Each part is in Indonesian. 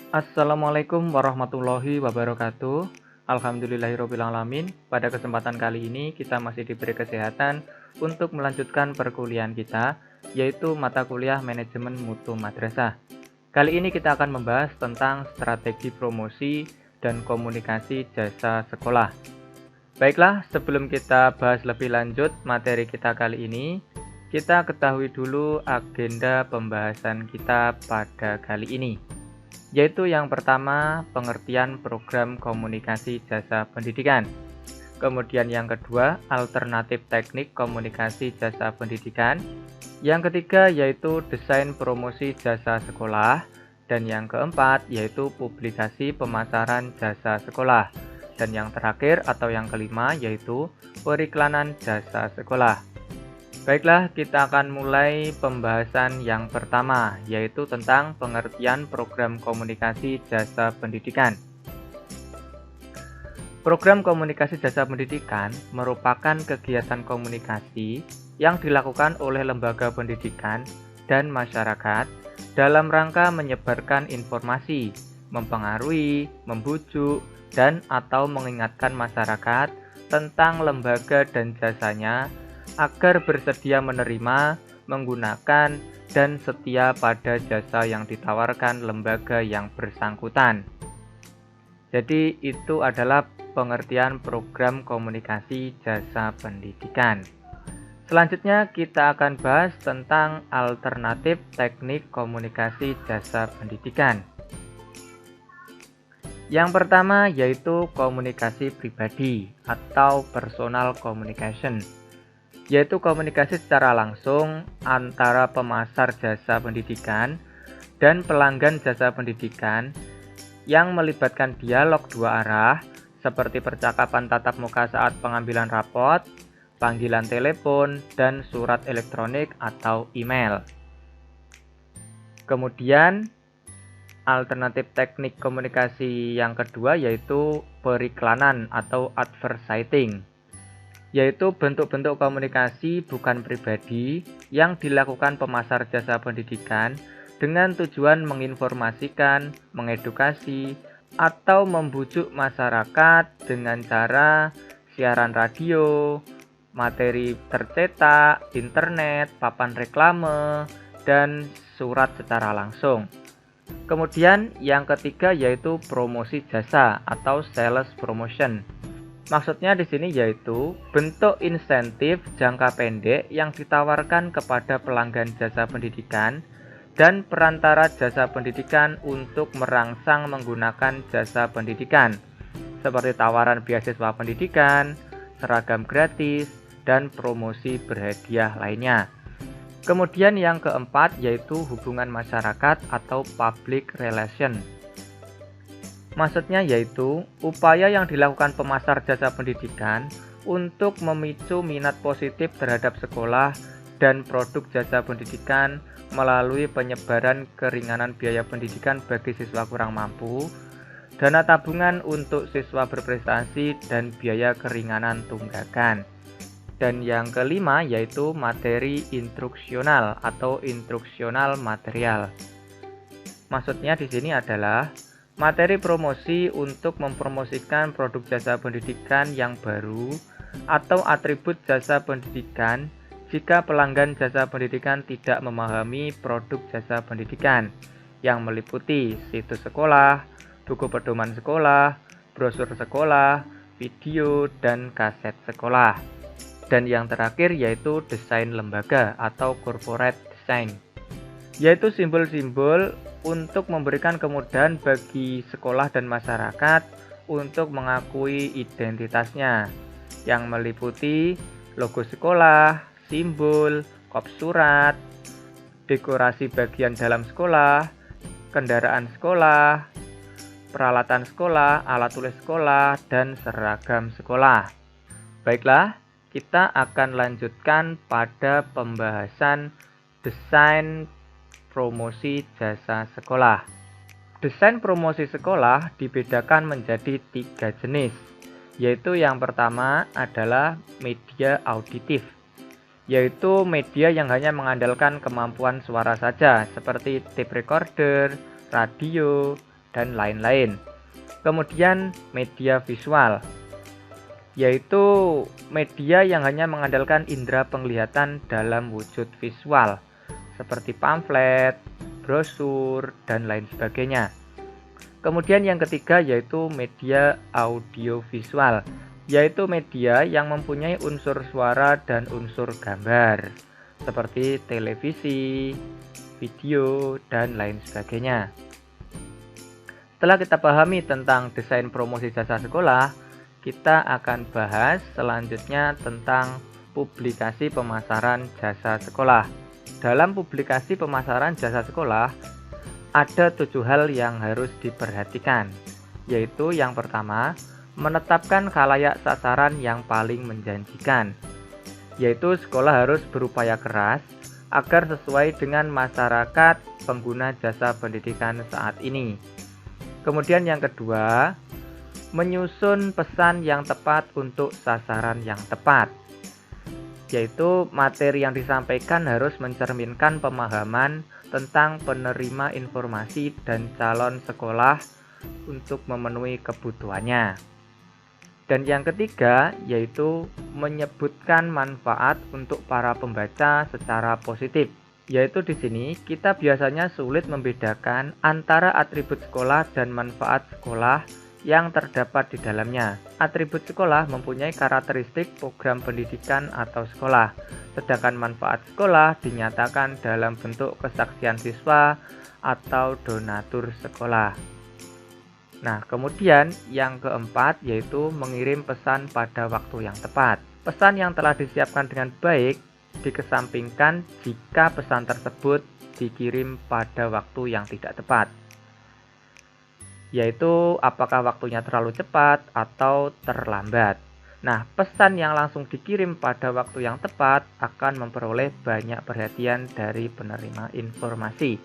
Assalamualaikum warahmatullahi wabarakatuh. Alhamdulillahirrabbilalamin. Pada kesempatan kali ini kita masih diberi kesehatan untuk melanjutkan perkuliahan kita, yaitu mata kuliah manajemen mutu madrasah. Kali ini kita akan membahas tentang strategi promosi dan komunikasi jasa sekolah. Baiklah, sebelum kita bahas lebih lanjut materi kita kali ini, kita ketahui dulu agenda pembahasan kita pada kali ini, yaitu yang pertama pengertian program komunikasi jasa pendidikan. Kemudian yang kedua alternatif teknik komunikasi jasa pendidikan. Yang ketiga yaitu desain promosi jasa sekolah. Dan yang keempat yaitu publikasi pemasaran jasa sekolah. Dan yang terakhir atau yang kelima yaitu periklanan jasa sekolah. Baiklah, kita akan mulai pembahasan yang pertama, yaitu tentang pengertian program komunikasi jasa pendidikan. Program komunikasi jasa pendidikan merupakan kegiatan komunikasi yang dilakukan oleh lembaga pendidikan dan masyarakat dalam rangka menyebarkan informasi, mempengaruhi, membujuk, dan atau mengingatkan masyarakat tentang lembaga dan jasanya agar bersedia menerima, menggunakan, dan setia pada jasa yang ditawarkan lembaga yang bersangkutan. Jadi itu adalah pengertian program komunikasi jasa pendidikan. Selanjutnya kita akan bahas tentang alternatif teknik komunikasi jasa pendidikan. Yang pertama yaitu komunikasi pribadi atau personal communication, yaitu komunikasi secara langsung antara pemasar jasa pendidikan dan pelanggan jasa pendidikan yang melibatkan dialog dua arah seperti percakapan tatap muka saat pengambilan rapot, panggilan telepon, dan surat elektronik atau email. Kemudian alternatif teknik komunikasi yang kedua yaitu periklanan atau advertising, yaitu bentuk-bentuk komunikasi bukan pribadi yang dilakukan pemasar jasa pendidikan dengan tujuan menginformasikan, mengedukasi, atau membujuk masyarakat dengan cara siaran radio, materi tercetak, internet, papan reklame, dan surat secara langsung. Kemudian yang ketiga yaitu promosi jasa atau sales promotion. Maksudnya di sini yaitu bentuk insentif jangka pendek yang ditawarkan kepada pelanggan jasa pendidikan dan perantara jasa pendidikan untuk merangsang menggunakan jasa pendidikan, seperti tawaran beasiswa pendidikan, seragam gratis, dan promosi berhadiah lainnya. Kemudian yang keempat yaitu hubungan masyarakat atau public relation. Maksudnya yaitu upaya yang dilakukan pemasar jasa pendidikan untuk memicu minat positif terhadap sekolah dan produk jasa pendidikan melalui penyebaran keringanan biaya pendidikan bagi siswa kurang mampu, dana tabungan untuk siswa berprestasi, dan biaya keringanan tunggakan. Dan yang kelima yaitu materi instruksional atau instruksional material. Maksudnya di sini adalah materi promosi untuk mempromosikan produk jasa pendidikan yang baru atau atribut jasa pendidikan jika pelanggan jasa pendidikan tidak memahami produk jasa pendidikan yang meliputi situs sekolah, buku pedoman sekolah, brosur sekolah, video, dan kaset sekolah. Dan yang terakhir yaitu desain lembaga atau corporate design, yaitu simbol-simbol untuk memberikan kemudahan bagi sekolah dan masyarakat untuk mengakui identitasnya yang meliputi logo sekolah, simbol, kop surat, dekorasi bagian dalam sekolah, kendaraan sekolah, peralatan sekolah, alat tulis sekolah, dan seragam sekolah. Baiklah, kita akan lanjutkan pada pembahasan desain promosi jasa sekolah. Desain promosi sekolah dibedakan menjadi 3 jenis, yaitu yang pertama adalah media auditif, yaitu media yang hanya mengandalkan kemampuan suara saja seperti tape recorder, radio, dan lain-lain. Kemudian media visual, yaitu media yang hanya mengandalkan indera penglihatan dalam wujud visual, seperti pamflet, brosur, dan lain sebagainya. Kemudian yang ketiga yaitu media audiovisual, yaitu media yang mempunyai unsur suara dan unsur gambar, seperti televisi, video, dan lain sebagainya. Setelah kita pahami tentang desain promosi jasa sekolah, kita akan bahas selanjutnya tentang publikasi pemasaran jasa sekolah. Dalam publikasi pemasaran jasa sekolah, ada 7 hal yang harus diperhatikan, yaitu yang pertama, menetapkan khalayak sasaran yang paling menjanjikan, yaitu sekolah harus berupaya keras agar sesuai dengan masyarakat pengguna jasa pendidikan saat ini. Kemudian yang kedua, menyusun pesan yang tepat untuk sasaran yang tepat, yaitu materi yang disampaikan harus mencerminkan pemahaman tentang penerima informasi dan calon sekolah untuk memenuhi kebutuhannya. Dan yang ketiga, yaitu menyebutkan manfaat untuk para pembaca secara positif. Yaitu di sini kita biasanya sulit membedakan antara atribut sekolah dan manfaat sekolah yang terdapat di dalamnya. Atribut sekolah mempunyai karakteristik program pendidikan atau sekolah, sedangkan manfaat sekolah dinyatakan dalam bentuk kesaksian siswa atau donatur sekolah. Nah, kemudian yang keempat yaitu mengirim pesan pada waktu yang tepat. Pesan yang telah disiapkan dengan baik dikesampingkan jika pesan tersebut dikirim pada waktu yang tidak tepat, yaitu apakah waktunya terlalu cepat atau terlambat. Nah, pesan yang langsung dikirim pada waktu yang tepat akan memperoleh banyak perhatian dari penerima informasi.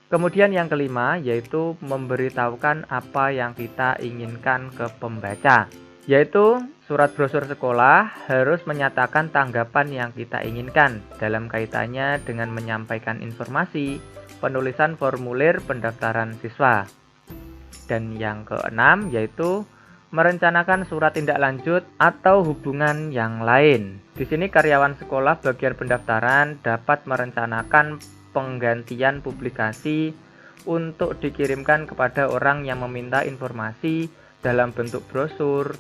Kemudian yang kelima yaitu memberitahukan apa yang kita inginkan ke pembaca, yaitu surat brosur sekolah harus menyatakan tanggapan yang kita inginkan dalam kaitannya dengan menyampaikan informasi, penulisan formulir pendaftaran siswa. Dan yang keenam yaitu merencanakan surat tindak lanjut atau hubungan yang lain. Di sini karyawan sekolah bagian pendaftaran dapat merencanakan penggantian publikasi untuk dikirimkan kepada orang yang meminta informasi dalam bentuk brosur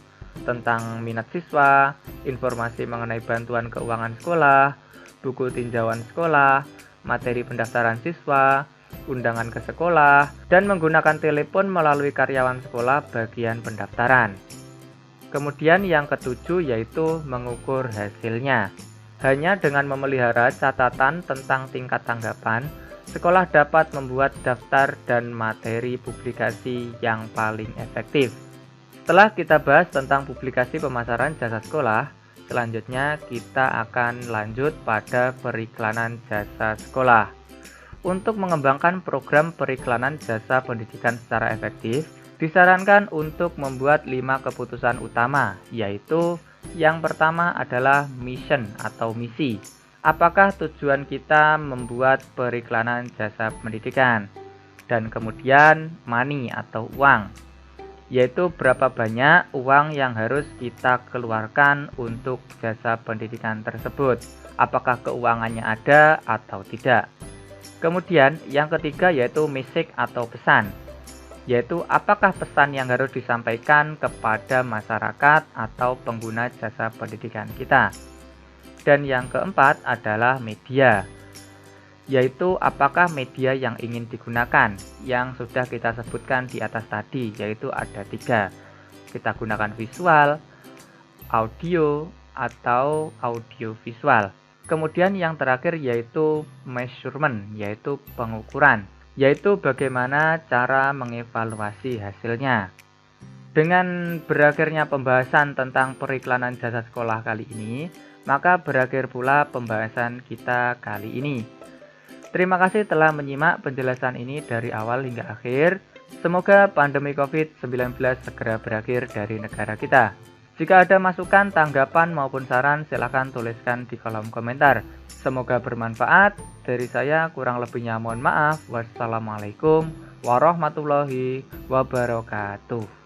tentang minat siswa, informasi mengenai bantuan keuangan sekolah, buku tinjauan sekolah, materi pendaftaran siswa, undangan ke sekolah, dan menggunakan telepon melalui karyawan sekolah bagian pendaftaran. Kemudian yang ketujuh yaitu mengukur hasilnya. Hanya dengan memelihara catatan tentang tingkat tanggapan, sekolah dapat membuat daftar dan materi publikasi yang paling efektif. Setelah kita bahas tentang publikasi pemasaran jasa sekolah, selanjutnya kita akan lanjut pada periklanan jasa sekolah. Untuk mengembangkan program periklanan jasa pendidikan secara efektif, disarankan untuk membuat 5 keputusan utama, yaitu yang pertama adalah mission atau misi. Apakah tujuan kita membuat periklanan jasa pendidikan? Dan kemudian money atau uang, yaitu berapa banyak uang yang harus kita keluarkan untuk jasa pendidikan tersebut. Apakah keuangannya ada atau tidak? Kemudian yang ketiga yaitu message atau pesan, yaitu apakah pesan yang harus disampaikan kepada masyarakat atau pengguna jasa pendidikan kita. Dan yang keempat adalah media, yaitu apakah media yang ingin digunakan, yang sudah kita sebutkan di atas tadi, yaitu ada 3. Kita gunakan visual, audio, atau audiovisual. Kemudian yang terakhir yaitu measurement, yaitu pengukuran, yaitu bagaimana cara mengevaluasi hasilnya. Dengan berakhirnya pembahasan tentang periklanan jasa sekolah kali ini, maka berakhir pula pembahasan kita kali ini. Terima kasih telah menyimak penjelasan ini dari awal hingga akhir. Semoga pandemi COVID-19 segera berakhir dari negara kita. Jika ada masukan, tanggapan maupun saran, silakan tuliskan di kolom komentar. Semoga bermanfaat. Dari saya kurang lebihnya mohon maaf. Wassalamualaikum warahmatullahi wabarakatuh.